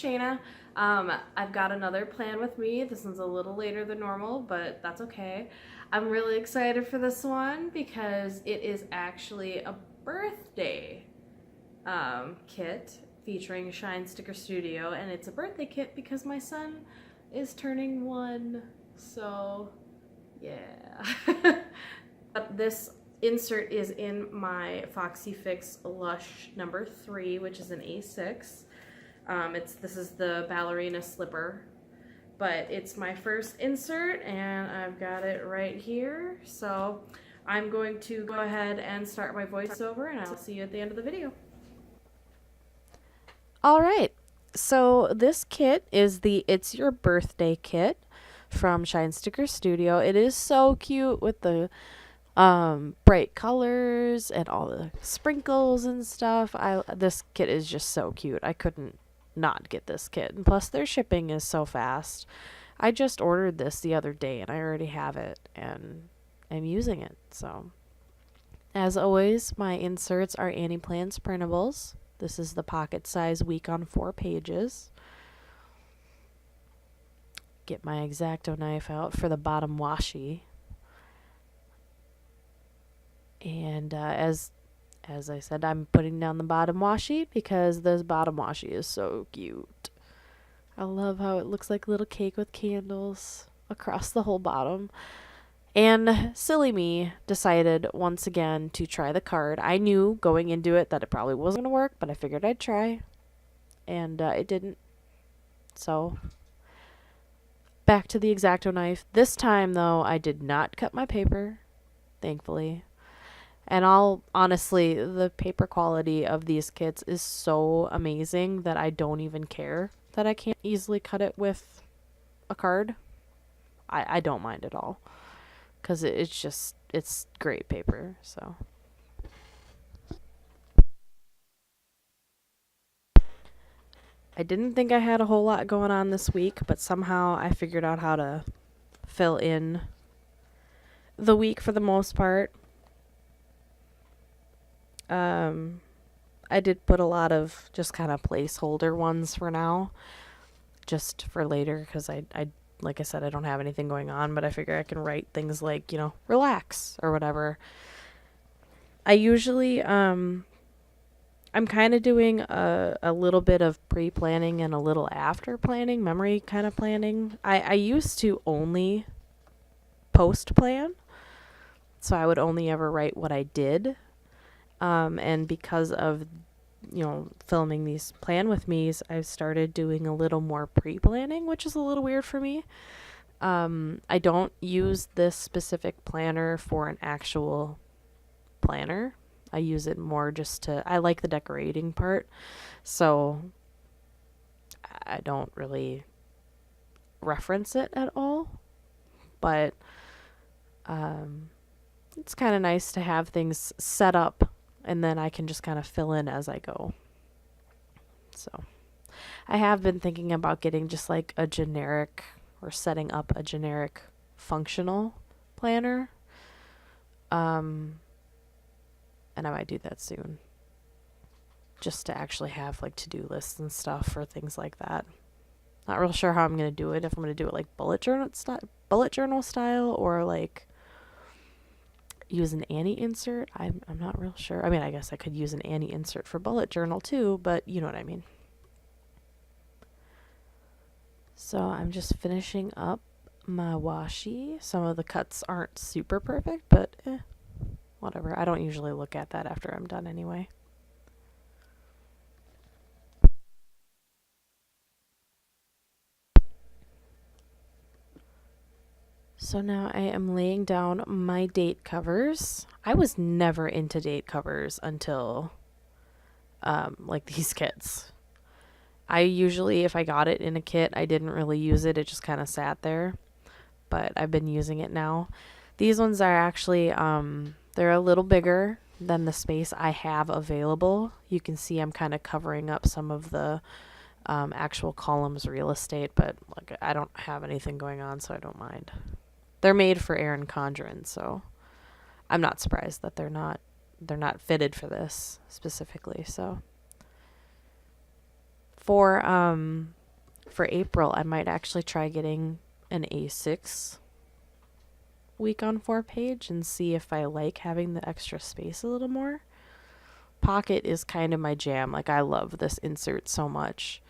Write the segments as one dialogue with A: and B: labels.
A: Shayna. I've got another plan with me. This one's a little later than normal, but that's okay. I'm really excited for this one because it is actually a birthday kit featuring Shine Sticker Studio, and it's a birthday kit because my son is turning 1. So, yeah. But this insert is in my Foxy Fix Lush number 3, which is an A6. This is the ballerina slipper, but it's my first insert and I've got it right here. So I'm going to go ahead and start my voiceover and I'll see you at the end of the video. All right, so this kit is the It's Your Birthday kit from Shine Sticker Studio. It is so cute with the bright colors and all the sprinkles and stuff. This kit is just so cute. I couldn't not get this kit, and plus their shipping is so fast. I just ordered this the other day and I already have it and I'm using it. So as always, my inserts are Annie Plans printables. This is the pocket size week on 4 pages. Get my X-Acto knife out for the bottom washi. And as I said, I'm putting down the bottom washi because this bottom washi is so cute. I love how it looks like a little cake with candles across the whole bottom. And silly me decided once again to try the card. I knew going into it that it probably wasn't going to work, but I figured I'd try. And it didn't. So back to the X-Acto knife. This time, though, I did not cut my paper, thankfully. And honestly, the paper quality of these kits is so amazing that I don't even care that I can't easily cut it with a card. I don't mind at all. Because it's great paper, so. I didn't think I had a whole lot going on this week, but somehow I figured out how to fill in the week for the most part. I did put a lot of just kind of placeholder ones for now, just for later, because I like I said, I don't have anything going on, but I figure I can write things like, relax or whatever. I usually, I'm kind of doing a little bit of pre-planning and a little after planning, memory kind of planning. I used to only post-plan, so I would only ever write what I did. And because of, filming these plan with me's, I've started doing a little more pre-planning, which is a little weird for me. I don't use this specific planner for an actual planner. I use it more I like the decorating part, so I don't really reference it at all. But it's kind of nice to have things set up and then I can just kind of fill in as I go. So I have been thinking about getting just like a generic, or setting up a generic functional planner. And I might do that soon. Just to actually have like to-do lists and stuff for things like that. Not real sure how I'm going to do it. If I'm going to do it like bullet journal style or like use an Annie insert. I'm not real sure. I mean, I guess I could use an Annie insert for bullet journal too, but you know what I mean. So I'm just finishing up my washi. Some of the cuts aren't super perfect, but whatever. I don't usually look at that after I'm done anyway. So now I am laying down my date covers. I was never into date covers until like these kits. I usually, if I got it in a kit, I didn't really use it. It just kind of sat there. But I've been using it now. These ones are actually, they're a little bigger than the space I have available. You can see I'm kind of covering up some of the actual columns real estate, but like I don't have anything going on, so I don't mind. They're made for Erin Condren, so I'm not surprised that they're not fitted for this specifically. So For April, I might actually try getting an A6 week on 4 page and see if I like having the extra space a little more. Pocket is kind of my jam. Like, I love this insert so much.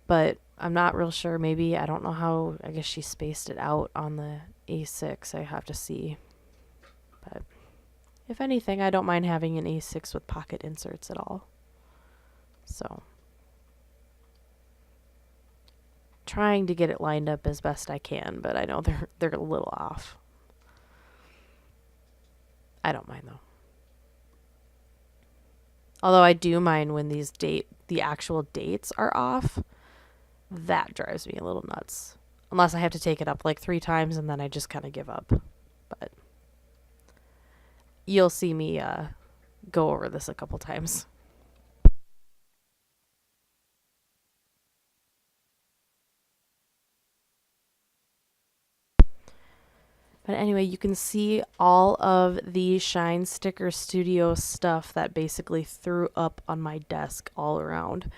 A: But I'm not real sure. Maybe, I don't know how, I guess she spaced it out on the A6. I have to see. But if anything, I don't mind having an A6 with pocket inserts at all. So, trying to get it lined up as best I can, but I know they're a little off. I don't mind though. Although I do mind when the actual dates are off. That drives me a little nuts. Unless I have to take it up like 3 times and then I just kind of give up. But you'll see me go over this a couple times. But anyway, you can see all of the Shine Sticker Studio stuff that basically threw up on my desk all around,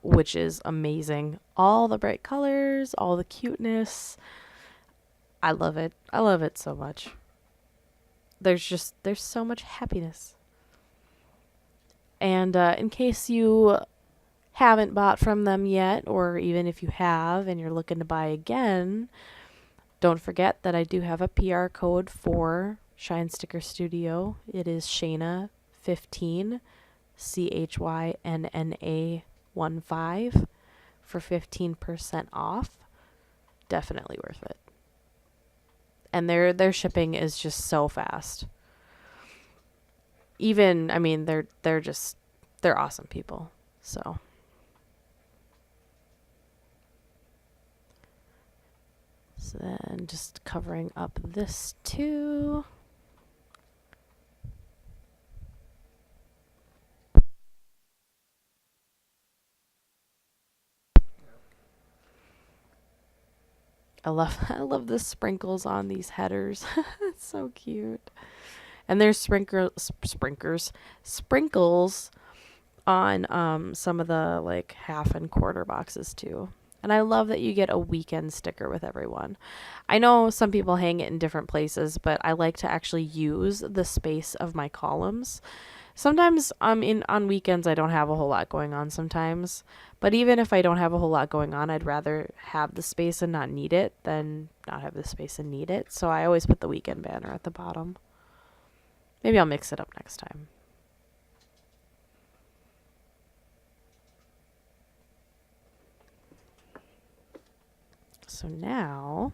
A: which is amazing. All the bright colors, all the cuteness. I love it. I love it so much. There's so much happiness. And in case you haven't bought from them yet, or even if you have and you're looking to buy again, don't forget that I do have a PR code for Shine Sticker Studio. It is Shayna 15, CHYNNA 15 for 15% off. Definitely worth it. And their shipping is just so fast. Even, I mean, they're awesome people. So then just covering up this too. I love the sprinkles on these headers. It's so cute. And there's sprinkles on some of the like half and quarter boxes too. And I love that you get a weekend sticker with everyone. I know some people hang it in different places, but I like to actually use the space of my columns. Sometimes on weekends I don't have a whole lot going on sometimes. But even if I don't have a whole lot going on, I'd rather have the space and not need it than not have the space and need it. So I always put the weekend banner at the bottom. Maybe I'll mix it up next time. So now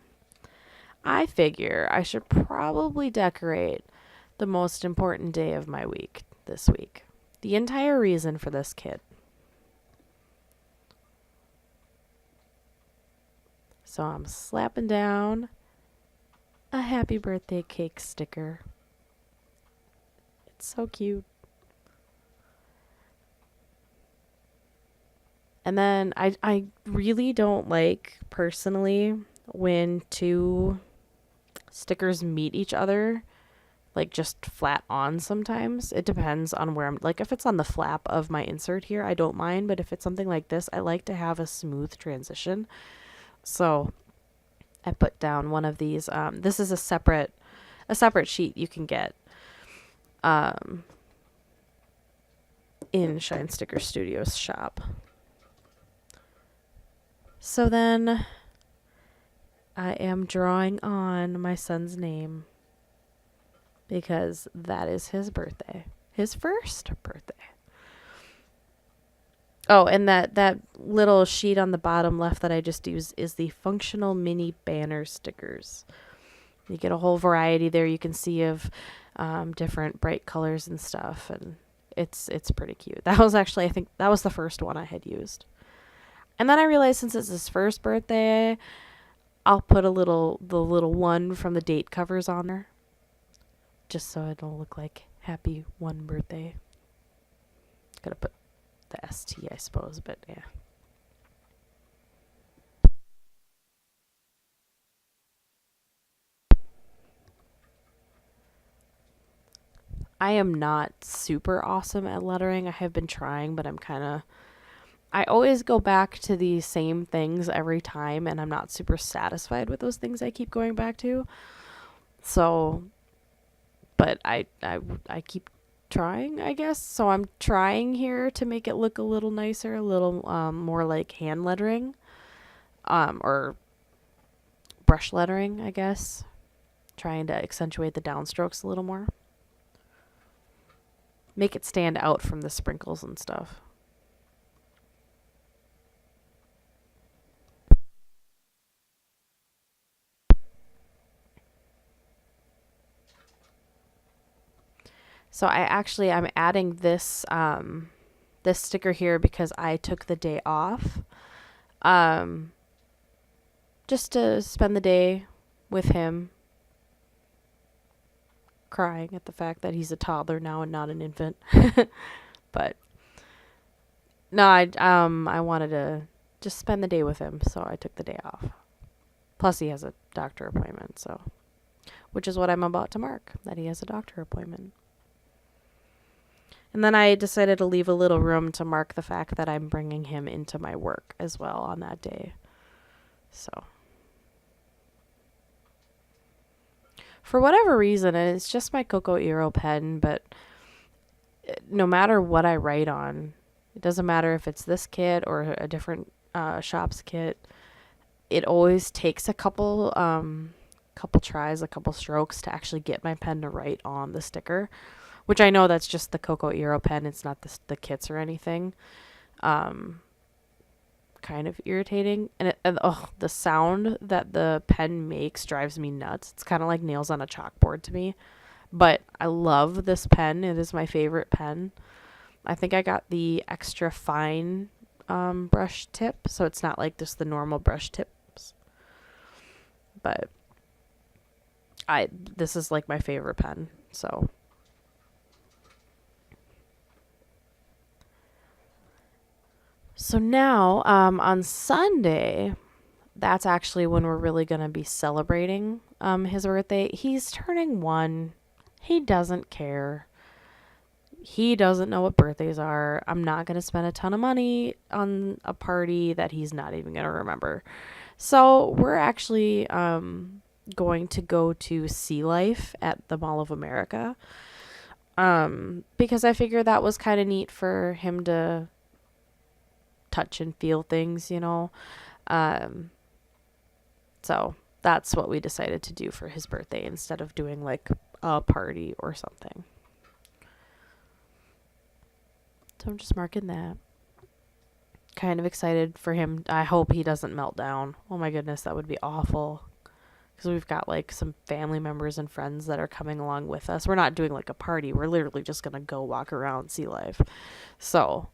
A: I figure I should probably decorate the most important day of my week this week. The entire reason for this kit. So I'm slapping down a happy birthday cake sticker. It's so cute. And then I really don't like, personally, when 2 stickers meet each other, like just flat on sometimes. It depends on where I'm, like if it's on the flap of my insert here, I don't mind. But if it's something like this, I like to have a smooth transition. So I put down one of these. This is a separate sheet you can get in Shine Sticker Studios shop. So then I am drawing on my son's name because that is his birthday. His first birthday. Oh, and that little sheet on the bottom left that I just used is the functional mini banner stickers. You get a whole variety there. You can see of different bright colors and stuff, and it's pretty cute. That was actually, I think that was the first one I had used. And then I realized since it's his first birthday, I'll put the little one from the date covers on there, just so it'll look like happy 1 birthday. Gotta put the ST, I suppose, but yeah. I am not super awesome at lettering. I have been trying, but I'm kind of I always go back to the same things every time, and I'm not super satisfied with those things I keep going back to. So, but I keep trying, I guess. So I'm trying here to make it look a little nicer, a little more like hand lettering, or brush lettering, I guess. Trying to accentuate the downstrokes a little more. Make it stand out from the sprinkles and stuff. So I'm adding this sticker here because I took the day off. Um, just to spend the day with him, crying at the fact that he's a toddler now and not an infant. But no, I wanted to just spend the day with him, so I took the day off. Plus he has a doctor appointment, so which is what I'm about to mark, that he has a doctor appointment. And then I decided to leave a little room to mark the fact that I'm bringing him into my work as well on that day. So, for whatever reason, and it's just my Coco Eero pen, but no matter what I write on, it doesn't matter if it's this kit or a different shop's kit, it always takes a couple tries, a couple strokes to actually get my pen to write on the sticker. Which I know that's just the Coco Eero pen. It's not the kits or anything. Kind of irritating. And the sound that the pen makes drives me nuts. It's kind of like nails on a chalkboard to me. But I love this pen. It is my favorite pen. I think I got the extra fine brush tip. So it's not like just the normal brush tips. But this is like my favorite pen. So... So now, on Sunday, that's actually when we're really going to be celebrating his birthday. He's turning 1. He doesn't care. He doesn't know what birthdays are. I'm not going to spend a ton of money on a party that he's not even going to remember. So we're actually going to go to Sea Life at the Mall of America, because I figured that was kind of neat for him to touch and feel things, you know. So that's what we decided to do for his birthday instead of doing like a party or something. So I'm just marking that. Kind of excited for him. I hope he doesn't melt down. Oh my goodness, that would be awful. Because we've got like some family members and friends that are coming along with us. We're not doing like a party. We're literally just going to go walk around Sea Life. So...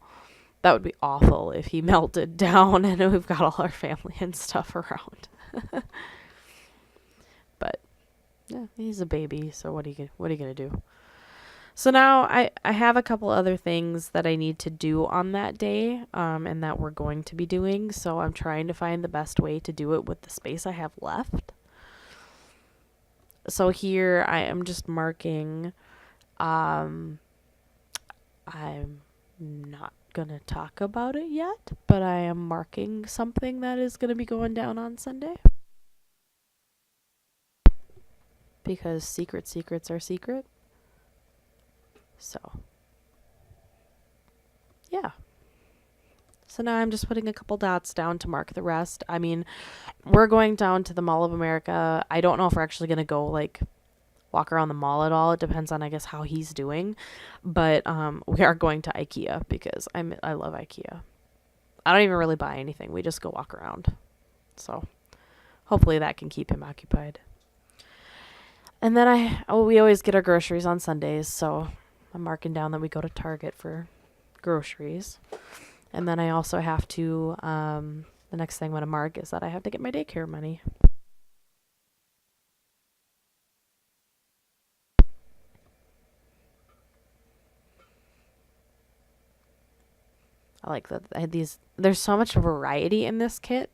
A: that would be awful if he melted down and we've got all our family and stuff around. But yeah, he's a baby, so what are you gonna do? So now I have a couple other things that I need to do on that day, and that we're going to be doing. So I'm trying to find the best way to do it with the space I have left. So here I am just marking. I'm not gonna talk about it yet, but I am marking something that is gonna be going down on Sunday, because secrets are secret. So yeah, so now I'm just putting a couple dots down to mark the rest. I mean, we're going down to the Mall of America. I don't know if we're actually gonna go like walk around the mall at all. It depends on, I guess, how he's doing. But we are going to IKEA because I love IKEA. I don't even really buy anything. We just go walk around. So hopefully that can keep him occupied. And then we always get our groceries on Sundays, so I'm marking down that we go to Target for groceries. And then I also have to, the next thing I'm going to mark is that I have to get my daycare money. I like that there's so much variety in this kit.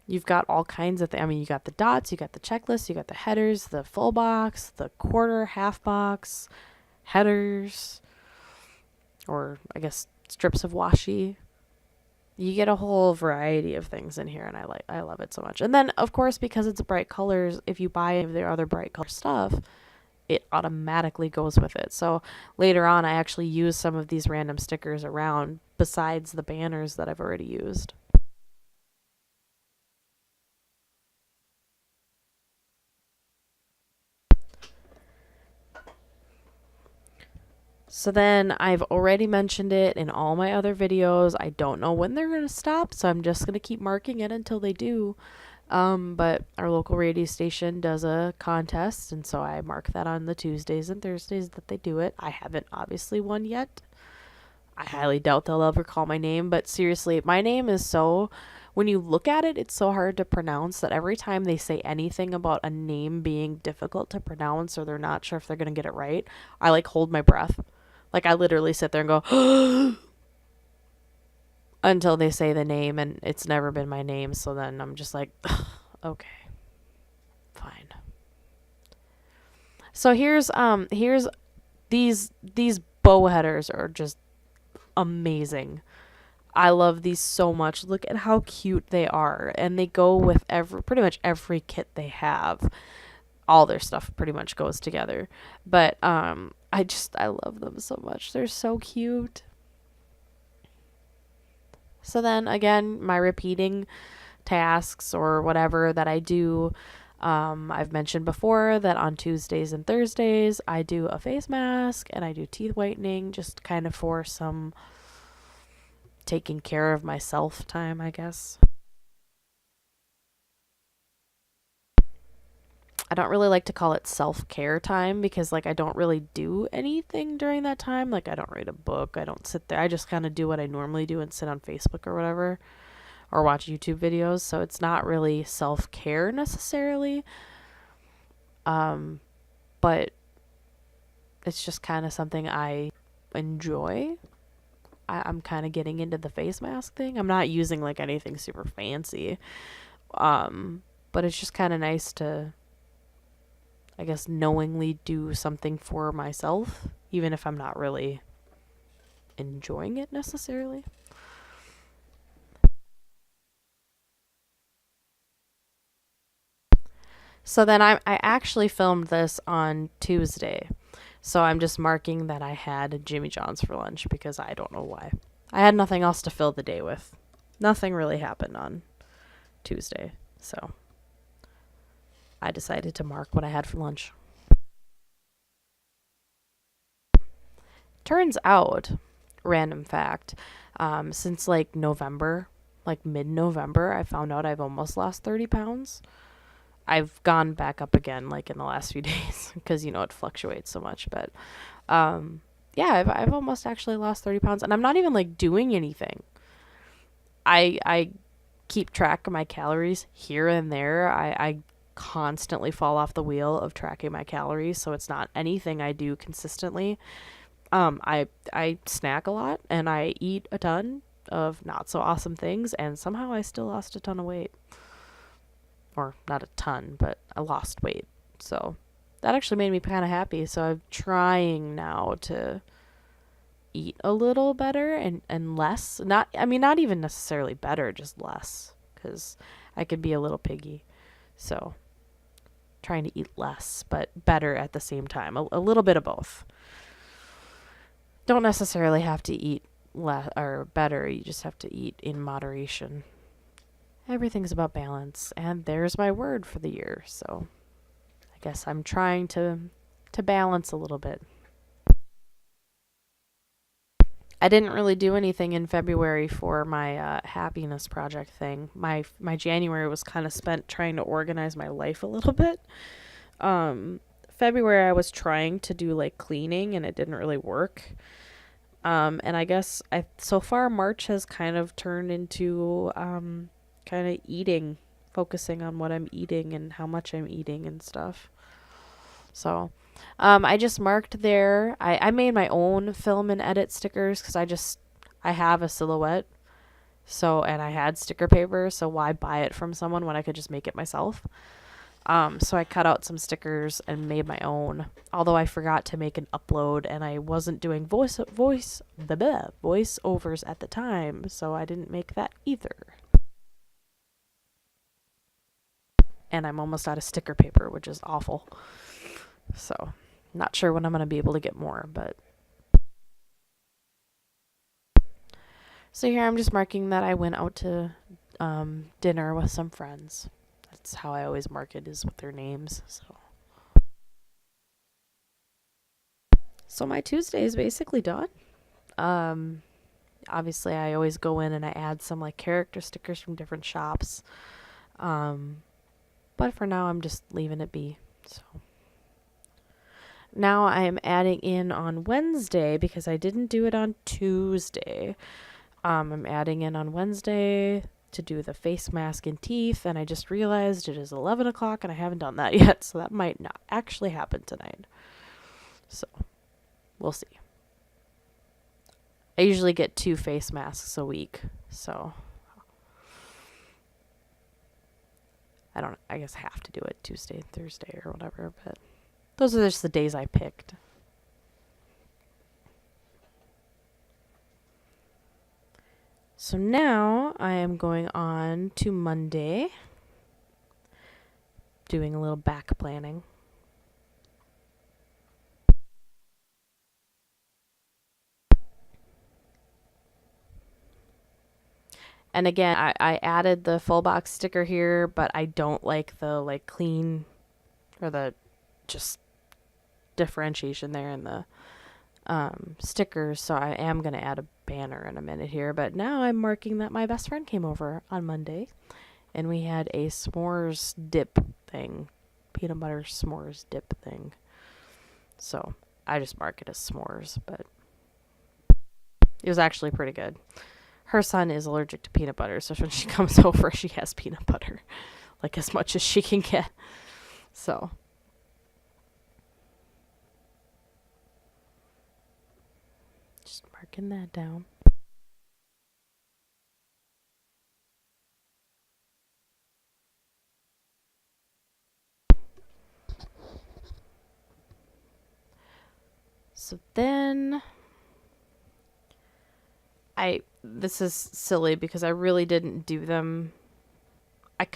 A: You've got all kinds of things. I mean, you got the dots, you got the checklist, you got the headers, the full box, the quarter, half box, headers, or I guess strips of washi. You get a whole variety of things in here, and I love it so much. And then of course, because it's bright colors, if you buy any of their other bright color stuff, it automatically goes with it. So later on, I actually use some of these random stickers around besides the banners that I've already used. So then I've already mentioned it in all my other videos. I don't know when they're going to stop, so I'm just going to keep marking it until they do. But our local radio station does a contest, and so I mark that on the Tuesdays and Thursdays that they do it. I haven't obviously won yet. I highly doubt they'll ever call my name, but seriously, my name is so, when you look at it, it's so hard to pronounce that every time they say anything about a name being difficult to pronounce or they're not sure if they're going to get it right, I like hold my breath. Like I literally sit there and go until they say the name, and it's never been my name, so then I'm just like, okay, fine. So here's these bow headers are just amazing. I love these so much. Look at how cute they are, and they go with pretty much every kit they have. All their stuff pretty much goes together. But I love them so much. They're so cute. So then again, my repeating tasks or whatever that I do, I've mentioned before that on Tuesdays and Thursdays I do a face mask and I do teeth whitening, just kind of for some taking care of myself time, I guess. I don't really like to call it self-care time because like I don't really do anything during that time. Like I don't read a book, I don't sit there. I just kind of do what I normally do and sit on Facebook or whatever or watch YouTube videos. So it's not really self-care necessarily. But it's just kind of something I enjoy. I'm kind of getting into the face mask thing. I'm not using like anything super fancy. But it's just kind of nice to, I guess, knowingly do something for myself, even if I'm not really enjoying it necessarily. So then I actually filmed this on Tuesday. So I'm just marking that I had Jimmy John's for lunch because I don't know why. I had nothing else to fill the day with. Nothing really happened on Tuesday. So I decided to mark what I had for lunch. Turns out, random fact, since like November, like mid-November, I found out I've almost lost 30 pounds. I've gone back up again like in the last few days because you know it fluctuates so much, but yeah, I've almost actually lost 30 pounds, and I'm not even like doing anything. I keep track of my calories here and there. I constantly fall off the wheel of tracking my calories, so it's not anything I do consistently. I snack a lot and I eat a ton of not so awesome things, and somehow I still lost a ton of weight. Or not a ton, but I lost weight. So that actually made me kind of happy. So I'm trying now to eat a little better and less. Not even necessarily better, just less. Because I could be a little piggy. So trying to eat less, but better at the same time. A little bit of both. Don't necessarily have to eat less or better. You just have to eat in moderation. Everything's about balance, and there's my word for the year. So I guess I'm trying to balance a little bit. I didn't really do anything in February for my happiness project thing. My January was kind of spent trying to organize my life a little bit. February I was trying to do like cleaning, and it didn't really work. And I guess so far March has kind of turned into kind of eating, focusing on what I'm eating and how much I'm eating and stuff. So I just marked there. I made my own film and edit stickers because I have a silhouette. So, and I had sticker paper, so why buy it from someone when I could just make it myself? So I cut out some stickers and made my own. Although I forgot to make an upload and I wasn't doing voiceovers at the time, so I didn't make that either. And I'm almost out of sticker paper, which is awful. So, not sure when I'm going to be able to get more, but... So here I'm just marking that I went out to dinner with some friends. That's how I always mark it, is with their names. So my Tuesday is basically done. Obviously I always go in and I add some like character stickers from different shops. But for now I'm just leaving it be. So now I am adding in on Wednesday because I didn't do it on Tuesday. I'm adding in on Wednesday to do the face mask and teeth, and I just realized it is 11 o'clock and I haven't done that yet, so that might not actually happen tonight. So, we'll see. I usually get 2 face masks a week, so I guess I have to do it Tuesday and Thursday or whatever, but those are just the days I picked. So now I am going on to Monday, doing a little back planning. And again, I added the full box sticker here, but I don't like the like clean or the just differentiation there in the stickers, so I am going to add a banner in a minute here. But now I'm marking that my best friend came over on Monday and we had a s'mores dip thing, peanut butter s'mores dip thing. So I just mark it as s'mores, but it was actually pretty good. Her son is allergic to peanut butter, so when she comes over she has peanut butter, like as much as she can get. So just marking that down. So then this is silly because I really didn't do them. I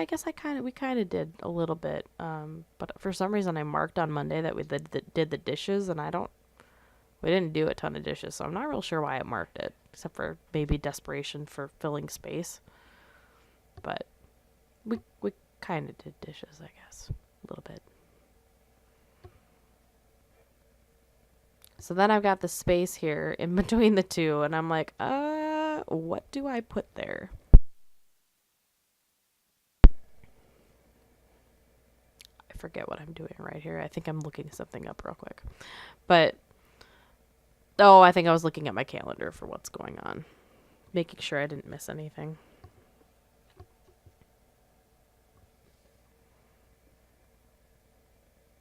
A: guess we kind of did a little bit. But for some reason I marked on Monday that we did the dishes, and we didn't do a ton of dishes, so I'm not real sure why I marked it, except for maybe desperation for filling space. But we kind of did dishes, I guess, a little bit. So then I've got the space here in between the two, and I'm like, what do I put there? I forget what I'm doing right here. I think I'm looking something up real quick. But, I think I was looking at my calendar for what's going on. Making sure I didn't miss anything.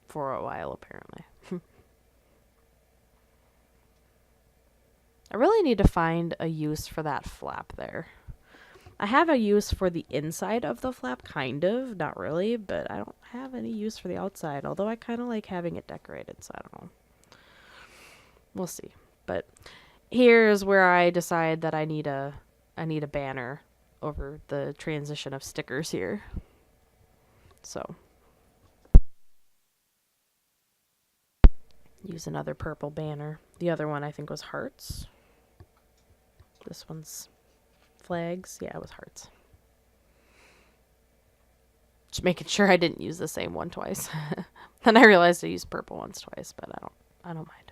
A: For a while, apparently. I really need to find a use for that flap there. I have a use for the inside of the flap, kind of, not really, but I don't have any use for the outside, although I kind of like having it decorated, so I don't know. We'll see. But here's where I decide that I need a banner over the transition of stickers here. So use another purple banner. The other one I think was hearts. This one's flags. Yeah, it was hearts. Just making sure I didn't use the same one twice. Then I realized I used purple ones twice, but I don't mind.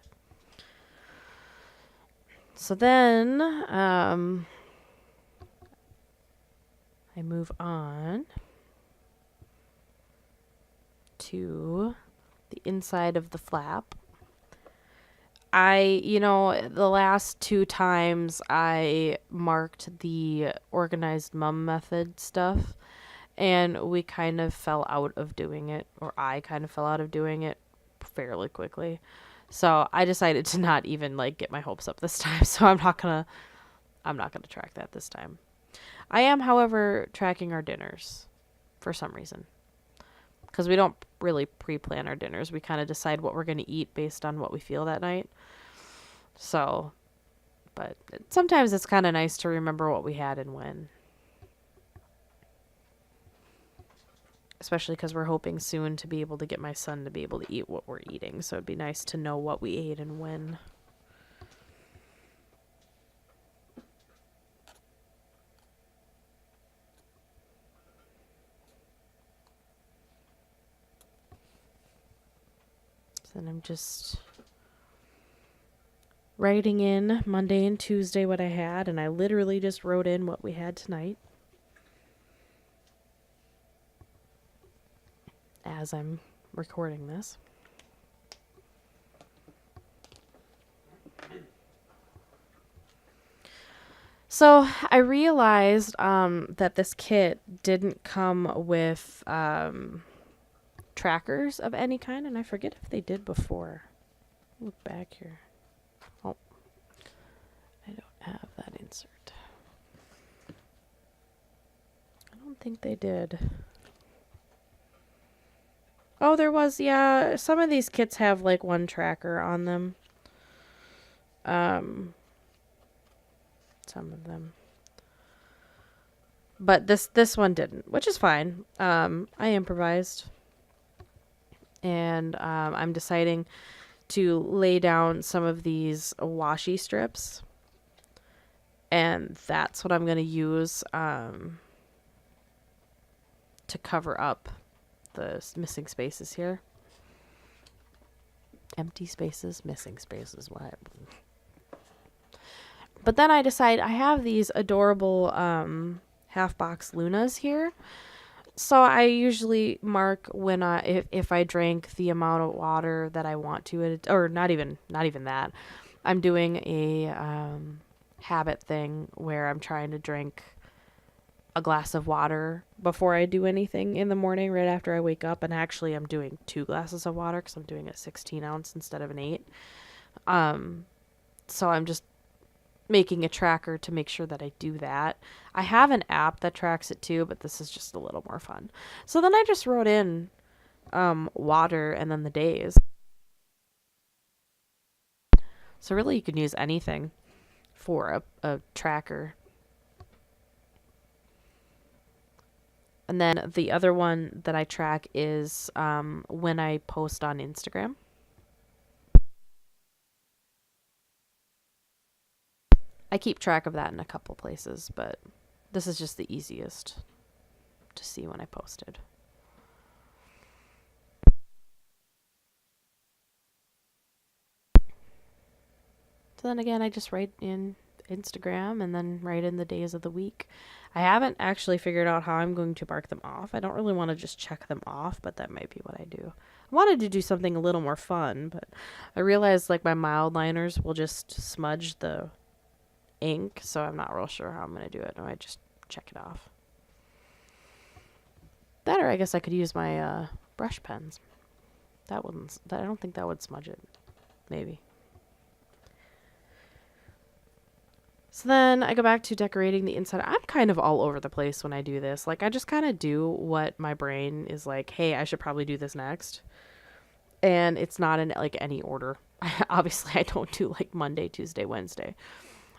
A: So then I move on to the inside of the flap. The last 2 times I marked the organized mum method stuff, and we kind of fell out of doing it, or I kind of fell out of doing it fairly quickly. So I decided to not even get my hopes up this time. So I'm not gonna track that this time. I am, however, tracking our dinners for some reason. because we don't really pre-plan our dinners. We kind of decide what we're going to eat based on what we feel that night. So, but sometimes it's kind of nice to remember what we had and when. Especially because we're hoping soon to be able to get my son to be able to eat what we're eating. So it'd be nice to know what we ate and when. So then I'm just writing in Monday and Tuesday what I had. And I literally just wrote in what we had tonight. As I'm recording this. So I realized that this kit didn't come with trackers of any kind, and I forget if they did before. Look back here. Oh, I don't have that insert. I don't think they did. Oh, there was, yeah. Some of these kits have like one tracker on them. Some of them. But this one didn't, which is fine. I improvised. And I'm deciding to lay down some of these washi strips. And that's what I'm going to use to cover up the missing spaces here. Empty spaces, missing spaces. What? But then I decide I have these adorable half box Lunas here. So I usually mark when if I drank the amount of water that I want to, or not even that. I'm doing a habit thing where I'm trying to drink a glass of water before I do anything in the morning, right after I wake up. And actually, I'm doing 2 glasses of water because I'm doing a 16 ounce instead of an 8. So I'm just making a tracker to make sure that I do that. I have an app that tracks it too, but this is just a little more fun. So then I just wrote in water and then the days. So really you can use anything for a tracker. And then the other one that I track is when I post on Instagram. I keep track of that in a couple places, but this is just the easiest to see when I posted. So then again, I just write in Instagram and then write in the days of the week. I haven't actually figured out how I'm going to mark them off. I don't really want to just check them off, but that might be what I do. I wanted to do something a little more fun, but I realized like my mild liners will just smudge the ink, so I'm not real sure how I'm going to do it. I might just check it off. That, or I guess I could use my brush pens. I don't think that would smudge it. Maybe. So then I go back to decorating the inside. I'm kind of all over the place when I do this. Like, I just kind of do what my brain is like, hey, I should probably do this next. And it's not in like any order. Obviously, I don't do like Monday, Tuesday, Wednesday.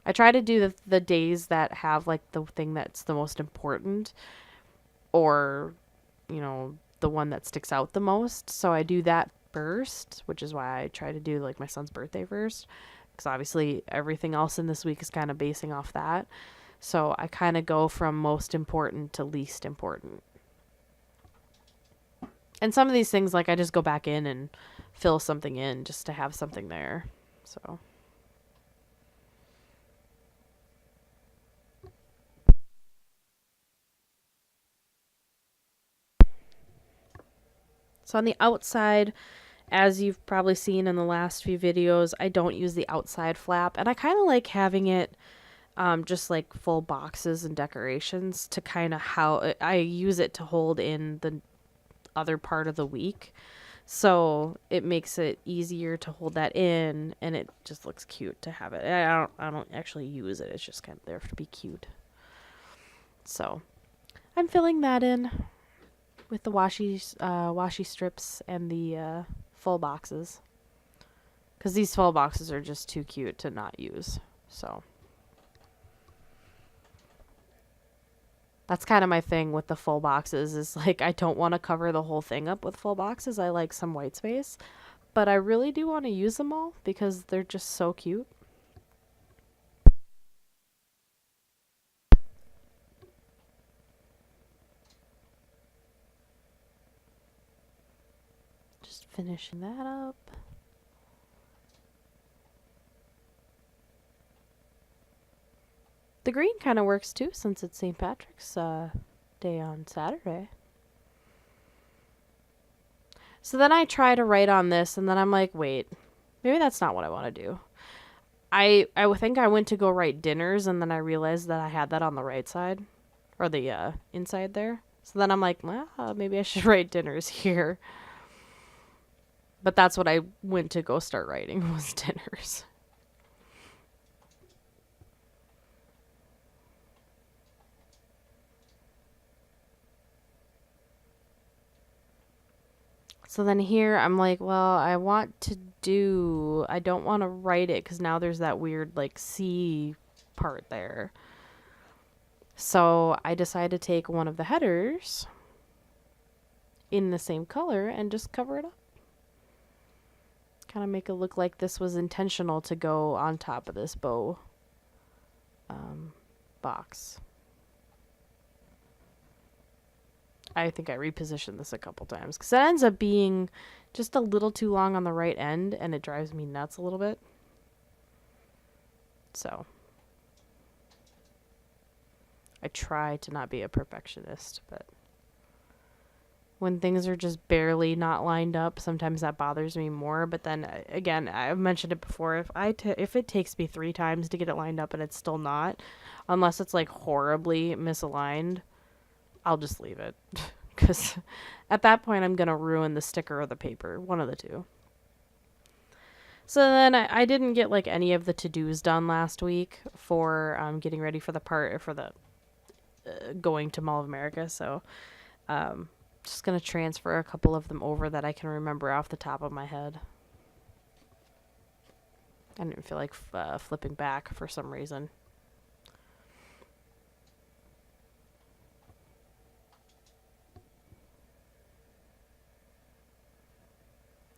A: I try to do the days that have like the thing that's the most important, or, you know, the one that sticks out the most. So I do that first, which is why I try to do like my son's birthday first, because obviously everything else in this week is kind of basing off that. So I kind of go from most important to least important. And some of these things, like, I just go back in and fill something in just to have something there. So on the outside, as you've probably seen in the last few videos, I don't use the outside flap. And I kind of like having it just like full boxes and decorations to kind of how I use it to hold in the other part of the week. So it makes it easier to hold that in, and it just looks cute to have it. I don't actually use it. It's just kind of there to be cute. So I'm filling that in. with the washi strips and the full boxes. Because these full boxes are just too cute to not use. So that's kind of my thing with the full boxes is like I don't want to cover the whole thing up with full boxes. I like some white space. But I really do want to use them all because they're just so cute. Just finishing that up. The green kind of works too since it's St. Patrick's Day on Saturday. So then I try to write on this and then I'm like, wait, maybe that's not what I want to do. I think I went to go write dinners and then I realized that I had that on the right side or the inside there. So then I'm like, well, maybe I should write dinners here. But that's what I went to go start writing was dinners. So then here I'm like, well, I don't want to write it because now there's that weird like C part there. So I decided to take one of the headers in the same color and just cover it up. Kind of make it look like this was intentional to go on top of this bow box. I think I repositioned this a couple times because it ends up being just a little too long on the right end and it drives me nuts a little bit. So I try to not be a perfectionist, but when things are just barely not lined up, sometimes that bothers me more. But then again, I've mentioned it before. If it takes me 3 times to get it lined up and it's still not, unless it's like horribly misaligned, I'll just leave it. Because at that point, I'm going to ruin the sticker or the paper. One of the two. So then I didn't get like any of the to-dos done last week for getting ready for the part for the going to Mall of America. So just going to transfer a couple of them over that I can remember off the top of my head. I didn't feel like flipping back for some reason.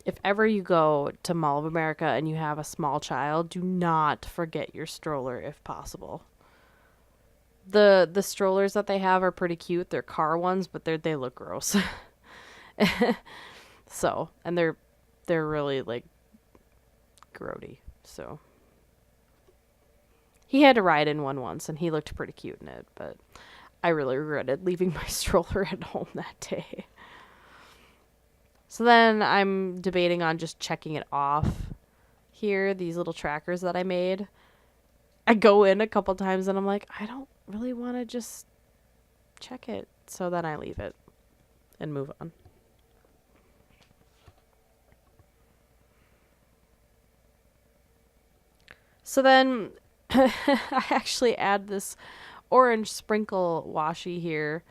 A: If ever you go to Mall of America and you have a small child, do not forget your stroller if possible. The strollers that they have are pretty cute. They're car ones, but they look gross. So, and they're really like grody. So he had to ride in one once and he looked pretty cute in it, but I really regretted leaving my stroller at home that day. So then I'm debating on just checking it off here, these little trackers that I made. I go in a couple times and I'm like, I don't really want to just check it. So then I leave it and move on. So then I actually add this orange sprinkle washi here,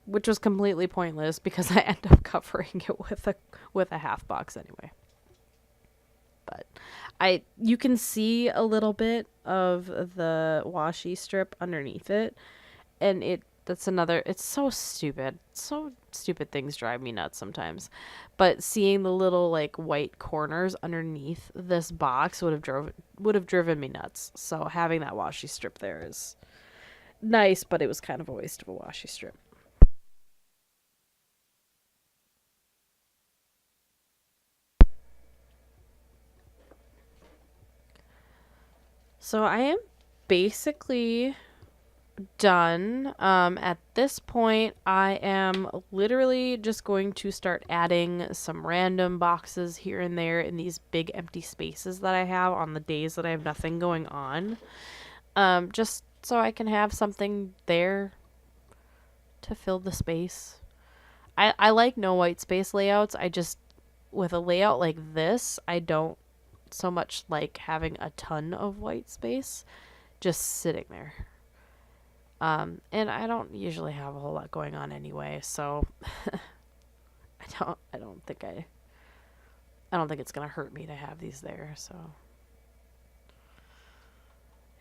A: which was completely pointless because I end up covering it with a half box anyway. But you can see a little bit of the washi strip underneath it, and it's so stupid. So stupid things drive me nuts sometimes. But seeing the little like white corners underneath this box would have driven me nuts. So having that washi strip there is nice, but it was kind of a waste of a washi strip. So I am basically done. At this point, I am literally just going to start adding some random boxes here and there in these big empty spaces that I have on the days that I have nothing going on. Just so I can have something there to fill the space. I like no white space layouts. With a layout like this, I don't so much like having a ton of white space just sitting there. And I don't usually have a whole lot going on anyway, so I don't think it's gonna hurt me to have these there, so.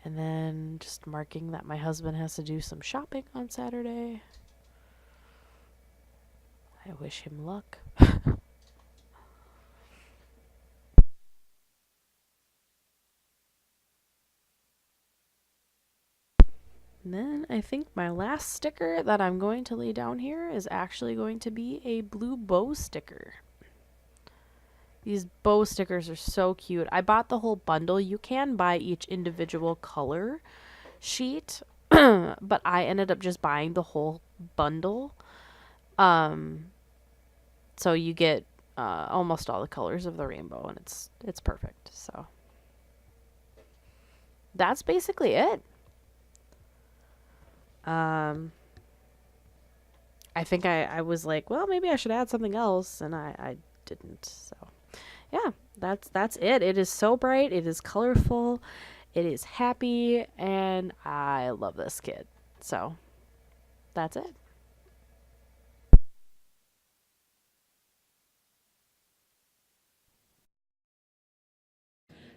A: And then just marking that my husband has to do some shopping on Saturday. I wish him luck. And then I think my last sticker that I'm going to lay down here is actually going to be a blue bow sticker. These bow stickers are so cute. I bought the whole bundle. You can buy each individual color sheet, but I ended up just buying the whole bundle. So you get almost all the colors of the rainbow, and it's perfect. So that's basically it. I think I was like, well, maybe I should add something else, and I didn't. So yeah, that's it. It is so bright. It is colorful. It is happy, and I love this kid. So that's it.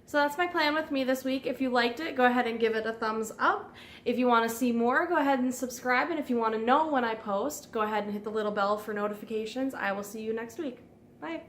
A: So that's my plan with me this week. If you liked it, go ahead and give it a thumbs up. If you want to see more, go ahead and subscribe. And if you want to know when I post, go ahead and hit the little bell for notifications. I will see you next week. Bye.